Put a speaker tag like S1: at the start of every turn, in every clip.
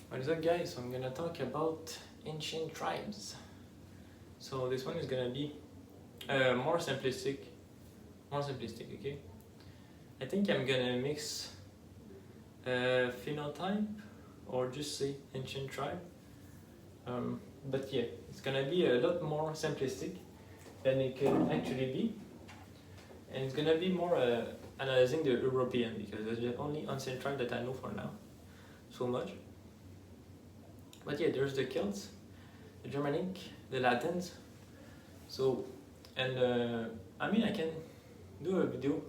S1: What is up, guys? So I'm gonna talk about ancient tribes. So this one is gonna be more simplistic. Okay. I think I'm gonna mix phenotype or just say ancient tribe. But yeah, it's gonna be a lot more simplistic than it can actually be, and it's gonna be more analyzing the European because that's the only ancient tribe that I know for now. So much. But yeah, there's the Celts, the Germanic, the Latins. So, and I mean, I can do a video.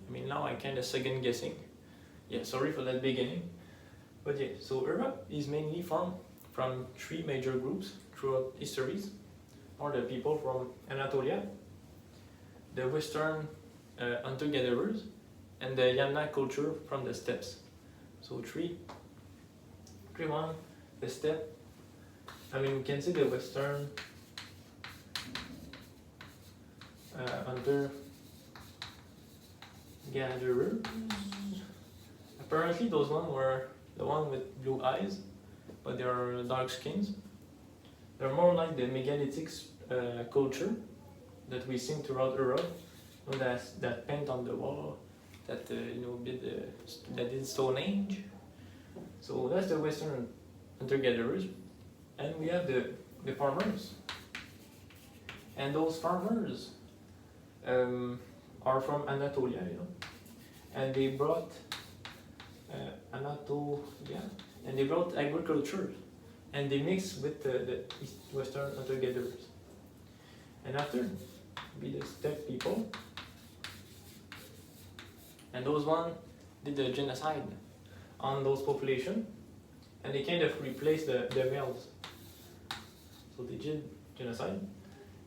S1: I mean, now I kind of second guessing. Yeah, sorry for that beginning. But yeah, so Europe is mainly formed from three major groups throughout histories, or the people from Anatolia, the Western hunter-gatherers, and the Yamna culture from the steppes. So three, one, the steppe. I mean, we can see the Western hunter-gatherers. Apparently, those ones were the one with blue eyes, but they are dark skins. They're more like the megalithic culture that we see throughout Europe. You know, that paint on the wall, that that did Stone Age. So that's the Western hunter-gatherers, and we have the farmers. And those farmers are from Anatolia, and they brought Anatolia, and they brought agriculture, and they mixed with the Western hunter-gatherers. And after, be the steppe people, and those one did the genocide on those population, and they kind of replaced the males. So they did genocide,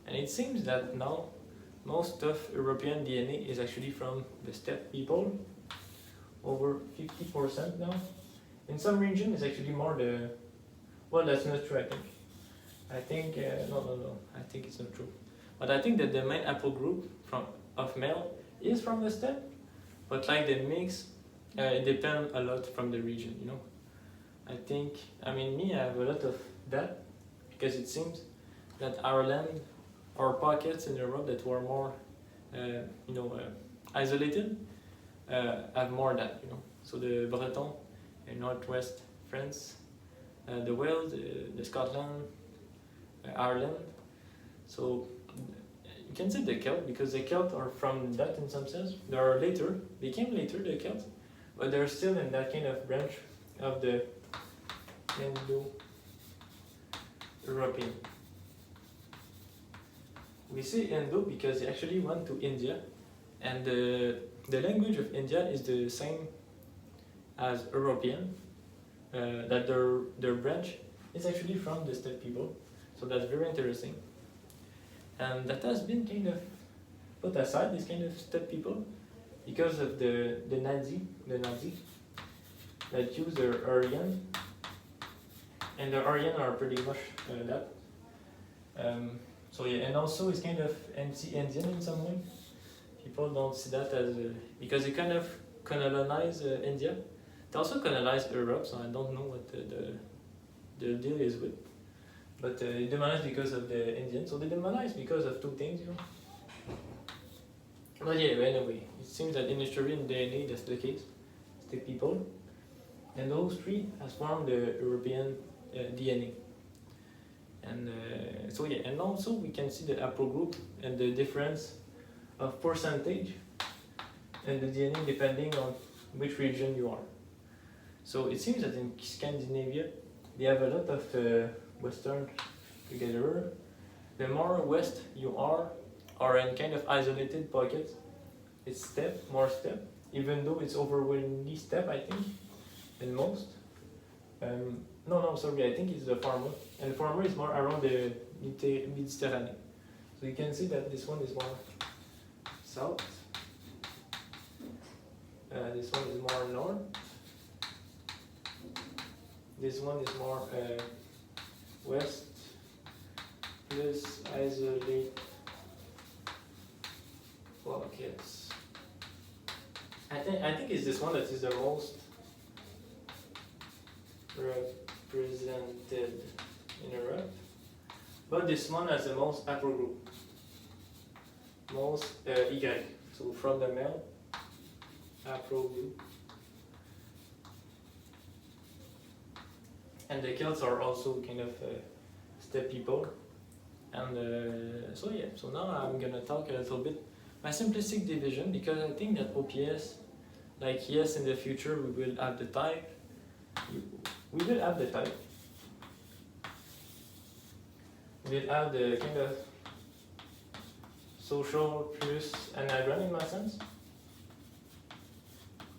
S1: and it seems that now most of European DNA is actually from the steppe people, over 50% now. In some region, it's actually more the, well, that's not true, I think, no, I think it's not true. But I think that the main apple group of male is from the steppe, but like the mix, it depends a lot from the region, I think, I have a lot of that, because it seems that our land or pockets in Europe that were more, isolated, have more of that, So the Breton in northwest France, the Wales, the Scotland, Ireland. So you can say the Celt, because the Celt are from that in some sense. They came later, the Celts, but they're still in that kind of branch of the Indo-European. We say Indo because they actually went to India, and the language of India is the same as European, that their branch is actually from the steppe people, so that's very interesting. And that has been kind of put aside, this kind of steppe people, because of the Nazi that use their Aryan, and the Aryan are pretty much that. So yeah, and also it's kind of anti-Indian in some way. People don't see that as because they kind of colonize India. They also colonize Europe, so I don't know what the deal is with. But they demonized because of the Indians, so they demonized because of two things, But yeah, anyway, it seems that in history and DNA that's the case. It's the people, and those three has formed the European DNA. And so yeah, and also we can see the haplogroup and the difference of percentage and the DNA depending on which region you are. So it seems that in Scandinavia they have a lot of Western together. The more west you are, or in kind of isolated pockets, it's more steppe, even though it's overwhelmingly steppe, I think, in most. No, sorry, I think it's the farmer. And the farmer is more around the Mediterranean. So you can see that this one is more south. This one is more north. This one is more west, plus isolate pockets. I think it's this one that is the most represented in Europe, but this one has the most haplogroup, most Y. So from the male, haplogroup. And the Celts are also kind of steppe people. And so yeah, so now I'm gonna talk a little bit by simplistic division, because I think that OPS, like yes, in the future we will have the type. We will have the type. We'll have the kind of social plus anagram in my sense,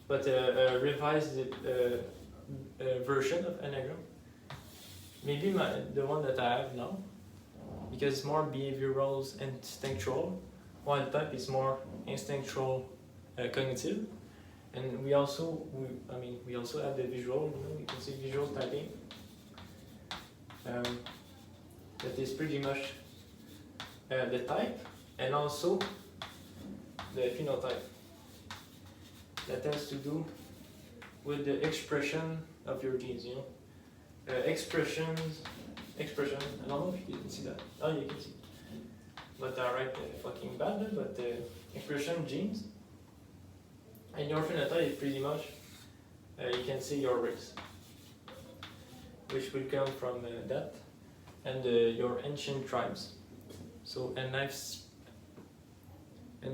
S1: but a revised version of anagram. Maybe the one that I have now, because it's more behavioral and instinctual, while type is more instinctual, cognitive. And we also have the visual. You can see visual typing. That is pretty much the type, and also the phenotype. That has to do with the expression of your genes. Expression. I don't know if you can see that. Oh, you can see. But I write fucking bad, but expression genes. And your phenotype is pretty much, you can see your race, which will come from that, and your ancient tribes. So, and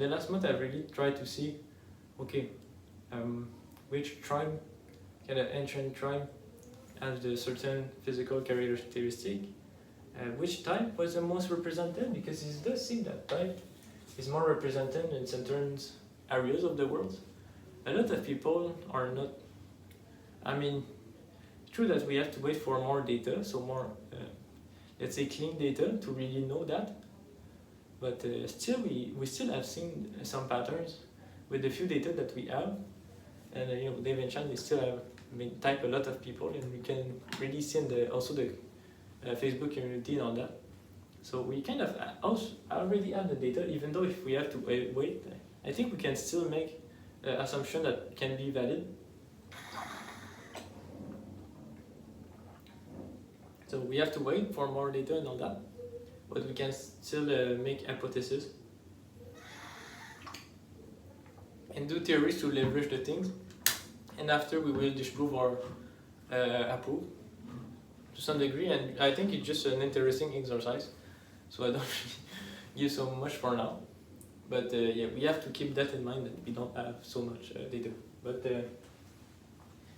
S1: the last month I really tried to see, okay, which tribe, kind of ancient tribe, has the certain physical characteristic, which type was the most represented, because it does seem that type is more represented in certain areas of the world. A lot of people are not, true that we have to wait for more data, so more, let's say clean data to really know that, but still we still have seen some patterns with the few data that we have, and Dave and Chan, they still have type a lot of people, and we can really see in the Facebook community and all that. So we kind of already have the data, even though if we have to wait, I think we can still make assumption that can be valid. So we have to wait for more data and all that, but we can still make hypotheses and do theories to leverage the things, and after we will disprove or approve to some degree. And I think it's just an interesting exercise, so I don't give so much for now. But yeah, we have to keep that in mind, that we don't have so much data. But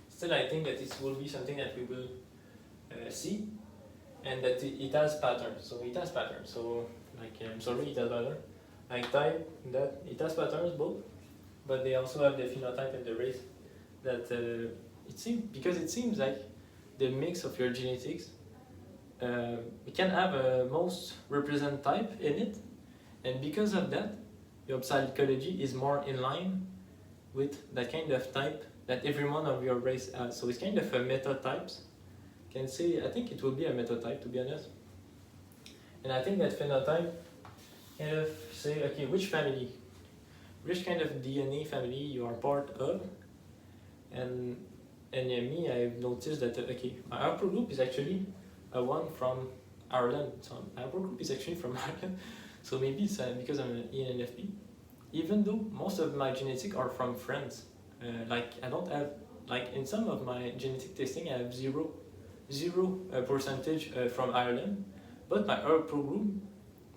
S1: still, I think that it will be something that we will see, and that it has patterns. So it has patterns. So like, it has patterns. Like type, that it has patterns both, but they also have the phenotype and the race. That it seems like the mix of your genetics, we can have a most represent type in it, and because of that, your psychology is more in line with that kind of type that every one of your race has. So it's kind of a meta types. Can say, I think it will be a meta type, to be honest. And I think that phenotype kind of say, okay, which family, which kind of DNA family you are part of. And me, I've noticed that okay, my upper group is actually one from Ireland. So my upper group is actually from Ireland. So maybe it's because I'm an ENFP, even though most of my genetics are from France. Like I don't have, like in some of my genetic testing, I have zero percentage from Ireland, but my upper group,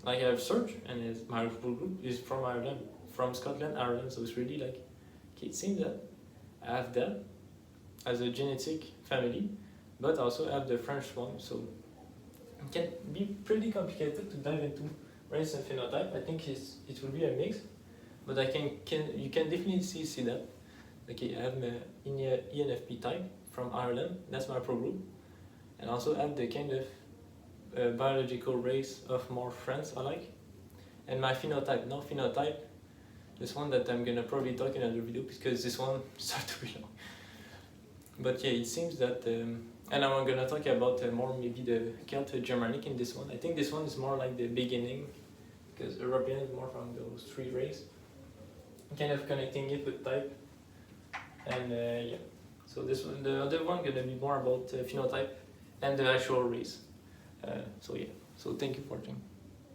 S1: like I have searched, and my upper group is from Ireland, from Scotland, Ireland. So it's really like, okay, it seems that I have that as a genetic family, but also have the French one. So it can be pretty complicated to dive into race and phenotype. I think it will be a mix, but you can definitely see that. Okay, I have an ENFP type from Ireland. That's my pro group, and also have the kind of biological race of more French I like, and my phenotype. Now phenotype, this one that I'm gonna probably talk in another video, because this one starts to be long. But yeah, it seems that, and I'm gonna talk about more maybe the Celt Germanic in this one. I think this one is more like the beginning, because European is more from those three races. Kind of connecting it with type, and yeah. So this one, the other one, gonna be more about phenotype and the actual race. So yeah. So thank you for watching.